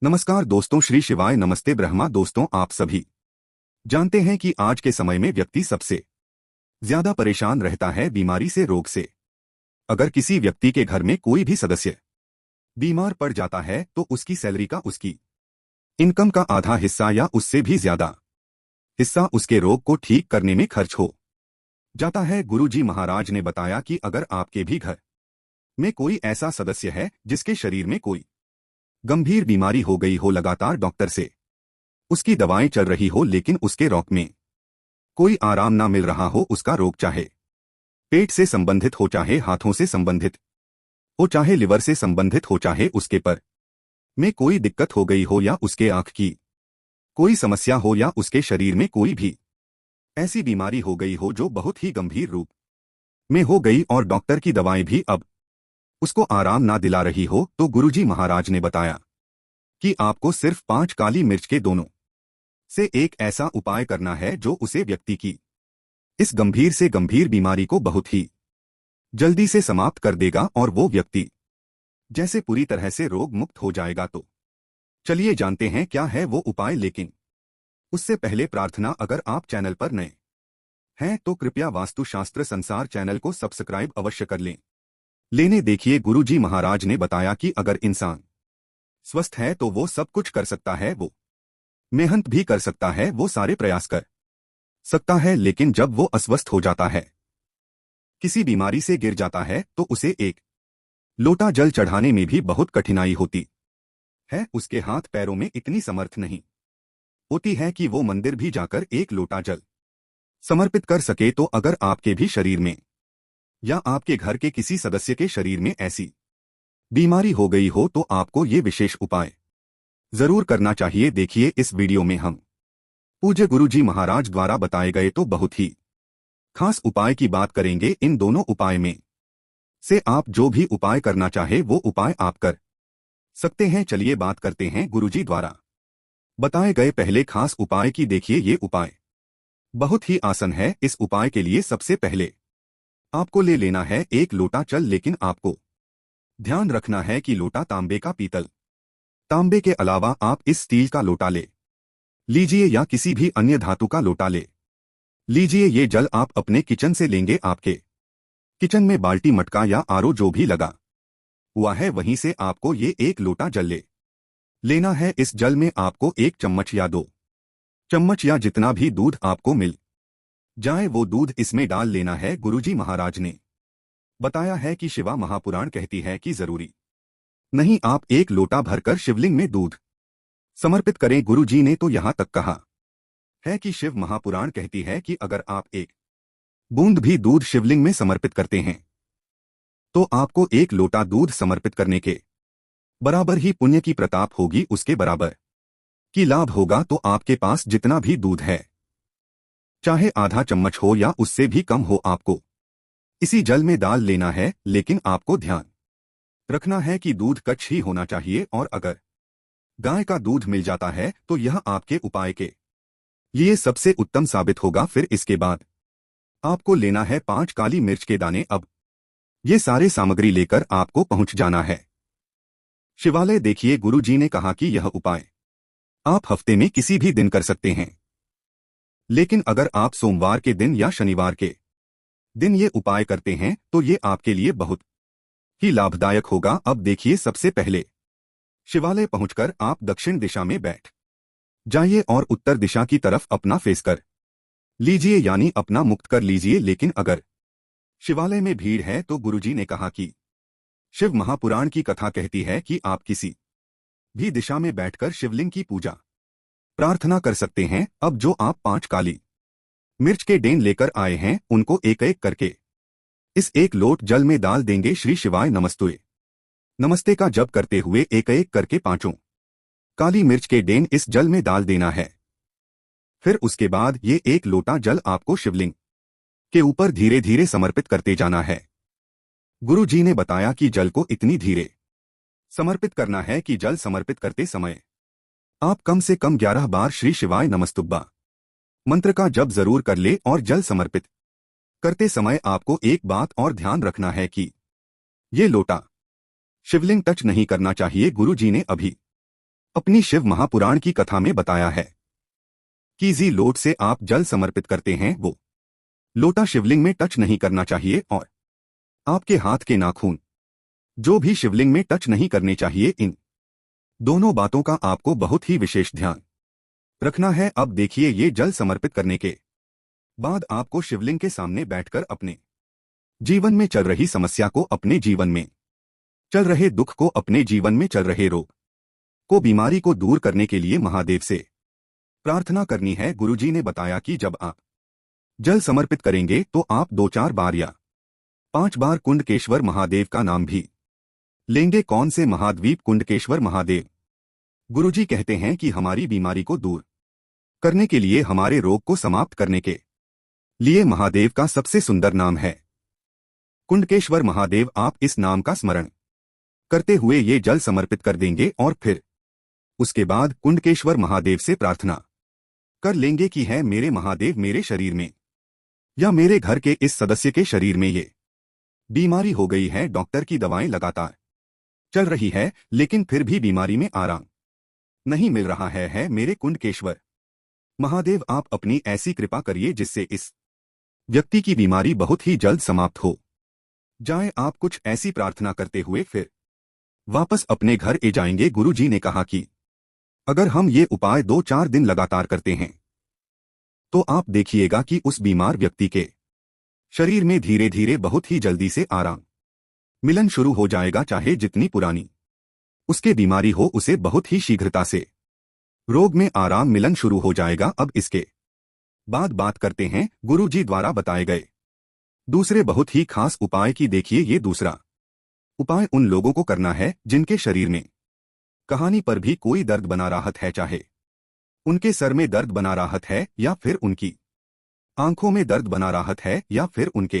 नमस्कार दोस्तों, श्री शिवाय नमस्ते ब्रह्मा। दोस्तों, आप सभी जानते हैं कि आज के समय में व्यक्ति सबसे ज्यादा परेशान रहता है बीमारी से, रोग से। अगर किसी व्यक्ति के घर में कोई भी सदस्य बीमार पड़ जाता है तो उसकी सैलरी का, उसकी इनकम का आधा हिस्सा या उससे भी ज्यादा हिस्सा उसके रोग को ठीक करने में खर्च हो जाता है। गुरुजी महाराज ने बताया कि अगर आपके भी घर में कोई ऐसा सदस्य है जिसके शरीर में कोई गंभीर बीमारी हो गई हो, लगातार डॉक्टर से उसकी दवाएं चल रही हो लेकिन उसके रोग में कोई आराम ना मिल रहा हो, उसका रोग चाहे पेट से संबंधित हो, चाहे हाथों से संबंधित हो, चाहे लिवर से संबंधित हो, चाहे उसके पर में कोई दिक्कत हो गई हो, या उसके आंख की कोई समस्या हो, या उसके शरीर में कोई भी ऐसी बीमारी हो गई हो जो बहुत ही गंभीर रूप में हो गई और डॉक्टर की दवाएं भी अब उसको आराम ना दिला रही हो, तो गुरुजी महाराज ने बताया कि आपको सिर्फ 5 काली मिर्च के दोनों से एक ऐसा उपाय करना है जो उसे व्यक्ति की इस गंभीर से गंभीर बीमारी को बहुत ही जल्दी से समाप्त कर देगा और वो व्यक्ति जैसे पूरी तरह से रोग मुक्त हो जाएगा। तो चलिए जानते हैं क्या है वो उपाय, लेकिन उससे पहले प्रार्थना, अगर आप चैनल पर नए हैं तो कृपया वास्तुशास्त्र संसार चैनल को सब्सक्राइब अवश्य कर लेने देखिए, गुरुजी महाराज ने बताया कि अगर इंसान स्वस्थ है तो वो सब कुछ कर सकता है, वो मेहनत भी कर सकता है, वो सारे प्रयास कर सकता है, लेकिन जब वो अस्वस्थ हो जाता है, किसी बीमारी से गिर जाता है, तो उसे एक लोटा जल चढ़ाने में भी बहुत कठिनाई होती है। उसके हाथ पैरों में इतनी समर्थ नहीं होती है कि वो मंदिर भी जाकर एक लोटा जल समर्पित कर सके। तो अगर आपके भी शरीर में या आपके घर के किसी सदस्य के शरीर में ऐसी बीमारी हो गई हो तो आपको ये विशेष उपाय जरूर करना चाहिए। देखिए, इस वीडियो में हम पूज्य गुरुजी महाराज द्वारा बताए गए तो बहुत ही खास उपाय की बात करेंगे। इन दोनों उपाय में से आप जो भी उपाय करना चाहे वो उपाय आप कर सकते हैं। चलिए बात करते हैं गुरुजी द्वारा बताए गए पहले खास उपाय की। देखिए, ये उपाय बहुत ही आसान है। इस उपाय के लिए सबसे पहले आपको ले लेना है एक लोटा जल, लेकिन आपको ध्यान रखना है कि लोटा तांबे का, पीतल तांबे के अलावा आप इस स्टील का लोटा ले लीजिए या किसी भी अन्य धातु का लोटा ले लीजिए। ये जल आप अपने किचन से लेंगे। आपके किचन में बाल्टी, मटका या आरओ जो भी लगा हुआ है वहीं से आपको ये एक लोटा जल लेना है। इस जल में आपको 1 चम्मच या 2 चम्मच या जितना भी दूध आपको मिल जाए वो दूध इसमें डाल लेना है। गुरुजी महाराज ने बताया है कि शिवा महापुराण कहती है कि जरूरी नहीं आप 1 लोटा भरकर शिवलिंग में दूध समर्पित करें। गुरुजी ने तो यहां तक कहा है कि शिव महापुराण कहती है कि अगर आप 1 बूंद भी दूध शिवलिंग में समर्पित करते हैं तो आपको 1 लोटा दूध समर्पित करने के बराबर ही पुण्य की प्रताप होगी, उसके बराबर की लाभ होगा। तो आपके पास जितना भी दूध है, चाहे आधा चम्मच हो या उससे भी कम हो, आपको इसी जल में डाल लेना है। लेकिन आपको ध्यान रखना है कि दूध कच्चा ही होना चाहिए, और अगर गाय का दूध मिल जाता है तो यह आपके उपाय के लिए सबसे उत्तम साबित होगा। फिर इसके बाद आपको लेना है 5 काली मिर्च के दाने। अब ये सारे सामग्री लेकर आपको पहुंच जाना है शिवालय। देखिए, गुरुजी ने कहा कि यह उपाय आप हफ्ते में किसी भी दिन कर सकते हैं, लेकिन अगर आप सोमवार के दिन या शनिवार के दिन ये उपाय करते हैं तो ये आपके लिए बहुत ही लाभदायक होगा। अब देखिए, सबसे पहले शिवालय पहुंचकर आप दक्षिण दिशा में बैठ जाइए और उत्तर दिशा की तरफ अपना फेस कर लीजिए, यानी अपना मुक्त कर लीजिए। लेकिन अगर शिवालय में भीड़ है तो गुरुजी ने कहा कि शिव महापुराण की कथा कहती है कि आप किसी भी दिशा में बैठकर शिवलिंग की पूजा प्रार्थना कर सकते हैं। अब जो आप 5 काली मिर्च के डेन लेकर आए हैं उनको एक एक करके इस 1 लोट जल में डाल देंगे। श्री शिवाय नमस्तुए नमस्ते का जप करते हुए एक एक करके 5 काली मिर्च के डेन इस जल में डाल देना है। फिर उसके बाद ये 1 लोटा जल आपको शिवलिंग के ऊपर धीरे धीरे समर्पित करते जाना है। गुरुजी ने बताया कि जल को इतनी धीरे समर्पित करना है कि जल समर्पित करते समय आप कम से कम 11 बार श्री शिवाय नमस्तुब्बा मंत्र का जप जरूर कर ले। और जल समर्पित करते समय आपको एक बात और ध्यान रखना है कि ये लोटा शिवलिंग टच नहीं करना चाहिए। गुरुजी ने अभी अपनी शिव महापुराण की कथा में बताया है कि जी लोट से आप जल समर्पित करते हैं वो लोटा शिवलिंग में टच नहीं करना चाहिए और आपके हाथ के नाखून जो भी शिवलिंग में टच नहीं करने चाहिए। इन दोनों बातों का आपको बहुत ही विशेष ध्यान रखना है। अब देखिए, ये जल समर्पित करने के बाद आपको शिवलिंग के सामने बैठकर अपने जीवन में चल रही समस्या को, अपने जीवन में चल रहे दुख को, अपने जीवन में चल रहे रोग को, बीमारी को दूर करने के लिए महादेव से प्रार्थना करनी है। गुरुजी ने बताया कि जब आप जल समर्पित करेंगे तो आप 2-4 बार या 5 बार कुंडकेश्वर महादेव का नाम भी लेंगे। कौन से महाद्वीप? कुंडकेश्वर महादेव। गुरुजी कहते हैं कि हमारी बीमारी को दूर करने के लिए, हमारे रोग को समाप्त करने के लिए महादेव का सबसे सुंदर नाम है कुंडकेश्वर महादेव। आप इस नाम का स्मरण करते हुए ये जल समर्पित कर देंगे और फिर उसके बाद कुंडकेश्वर महादेव से प्रार्थना कर लेंगे कि है मेरे महादेव, मेरे शरीर में या मेरे घर के इस सदस्य के शरीर में ये बीमारी हो गई है, डॉक्टर की दवाएं लगातार चल रही है लेकिन फिर भी बीमारी में आराम नहीं मिल रहा है मेरे कुंडकेश्वर महादेव, आप अपनी ऐसी कृपा करिए जिससे इस व्यक्ति की बीमारी बहुत ही जल्द समाप्त हो जाए। आप कुछ ऐसी प्रार्थना करते हुए फिर वापस अपने घर ए जाएंगे। गुरुजी ने कहा कि अगर हम ये उपाय 2-4 दिन लगातार करते हैं तो आप देखिएगा कि उस बीमार व्यक्ति के शरीर में धीरे धीरे बहुत ही जल्दी से आराम मिलन शुरू हो जाएगा। चाहे जितनी पुरानी उसके बीमारी हो, उसे बहुत ही शीघ्रता से रोग में आराम मिलन शुरू हो जाएगा। अब इसके बाद बात करते हैं गुरुजी द्वारा बताए गए दूसरे बहुत ही खास उपाय की। देखिए, ये दूसरा उपाय उन लोगों को करना है जिनके शरीर में कहानी पर भी कोई दर्द बना राहत है, चाहे उनके सर में दर्द बना राहत है या फिर उनकी आंखों में दर्द बना राहत है या फिर उनके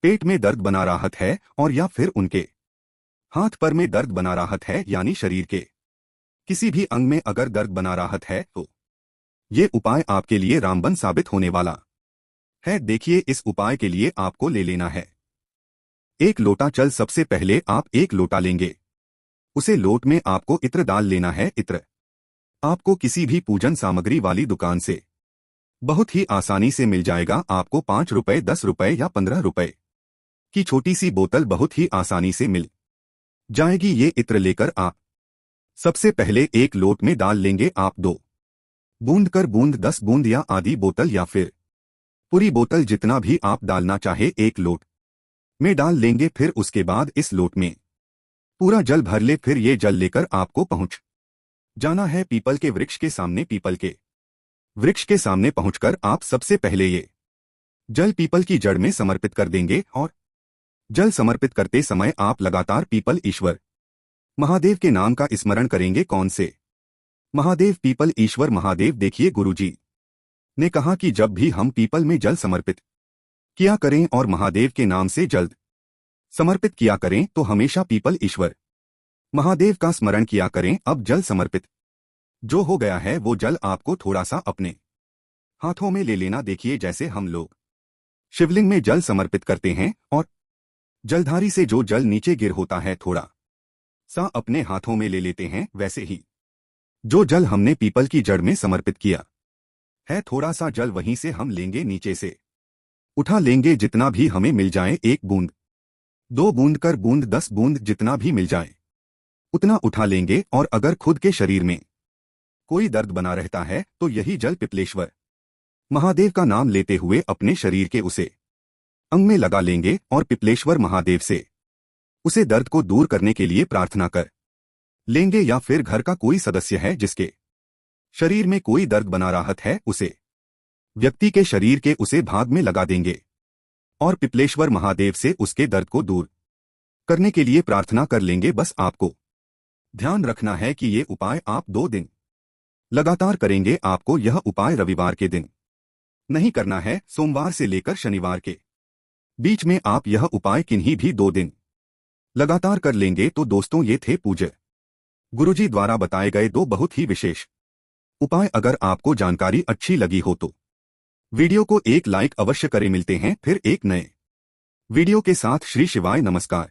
पेट में दर्द बना राहत है और या फिर उनके हाथ पर में दर्द बना राहत है, यानी शरीर के किसी भी अंग में अगर दर्द बना राहत है तो ये उपाय आपके लिए रामबन साबित होने वाला है। देखिए, इस उपाय के लिए आपको ले लेना है 1 लोटा जल। सबसे पहले आप 1 लोटा लेंगे, उसे लोट में आपको इत्र डाल लेना है। इत्र आपको किसी भी पूजन सामग्री वाली दुकान से बहुत ही आसानी से मिल जाएगा। आपको 5 रुपए, 10 रुपए या 15 रुपए की छोटी सी बोतल बहुत ही आसानी से मिल जाएगी। ये इत्र लेकर आप सबसे पहले 1 लोट में डाल लेंगे। आप 2 बूंद कर बूंद, 10 बूंद या आधी बोतल या फिर पूरी बोतल, जितना भी आप डालना चाहे 1 लोट में डाल लेंगे। फिर उसके बाद इस लोट में पूरा जल भर ले। फिर ये जल लेकर आपको पहुंच जाना है पीपल के वृक्ष के सामने। पीपल के वृक्ष के सामने पहुंचकर आप सबसे पहले ये जल पीपल की जड़ में समर्पित कर देंगे और जल समर्पित करते समय आप लगातार पीपल ईश्वर महादेव के नाम का स्मरण करेंगे। कौन से महादेव? पीपल ईश्वर महादेव। देखिए, गुरुजी ने कहा कि जब भी हम पीपल में जल समर्पित किया करें और महादेव के नाम से जल्द समर्पित किया करें तो हमेशा पीपल ईश्वर महादेव का स्मरण किया करें। अब जल समर्पित जो हो गया है वो जल आपको थोड़ा सा अपने हाथों में ले लेना। देखिए, जैसे हम लोग शिवलिंग में जल समर्पित करते हैं और जलधारी से जो जल नीचे गिर होता है थोड़ा सा अपने हाथों में ले लेते हैं, वैसे ही जो जल हमने पीपल की जड़ में समर्पित किया है, थोड़ा सा जल वहीं से हम लेंगे, नीचे से उठा लेंगे। जितना भी हमें मिल जाए, 1 बूंद, 2 बूंद कर बूंद, 10 बूंद, जितना भी मिल जाए उतना उठा लेंगे। और अगर खुद के शरीर में कोई दर्द बना रहता है तो यही जल पिपलेश्वर महादेव का नाम लेते हुए अपने शरीर के उसे अंग में लगा लेंगे और पिपलेश्वर महादेव से उसे दर्द को दूर करने के लिए प्रार्थना कर लेंगे। या फिर घर का कोई सदस्य है जिसके शरीर में कोई दर्द बना राहत है, उसे व्यक्ति के शरीर के उसे भाग में लगा देंगे और पिपलेश्वर महादेव से उसके दर्द को दूर करने के लिए प्रार्थना कर लेंगे। बस आपको ध्यान रखना है कि ये उपाय आप 2 दिन लगातार करेंगे। आपको यह उपाय रविवार के दिन नहीं करना है, सोमवार से लेकर शनिवार के बीच में आप यह उपाय किन्हीं भी 2 दिन लगातार कर लेंगे। तो दोस्तों, ये थे पूज्य गुरुजी द्वारा बताए गए 2 बहुत ही विशेष उपाय। अगर आपको जानकारी अच्छी लगी हो तो वीडियो को एक लाइक अवश्य करें। मिलते हैं फिर एक नए वीडियो के साथ। श्री शिवाय नमस्कार।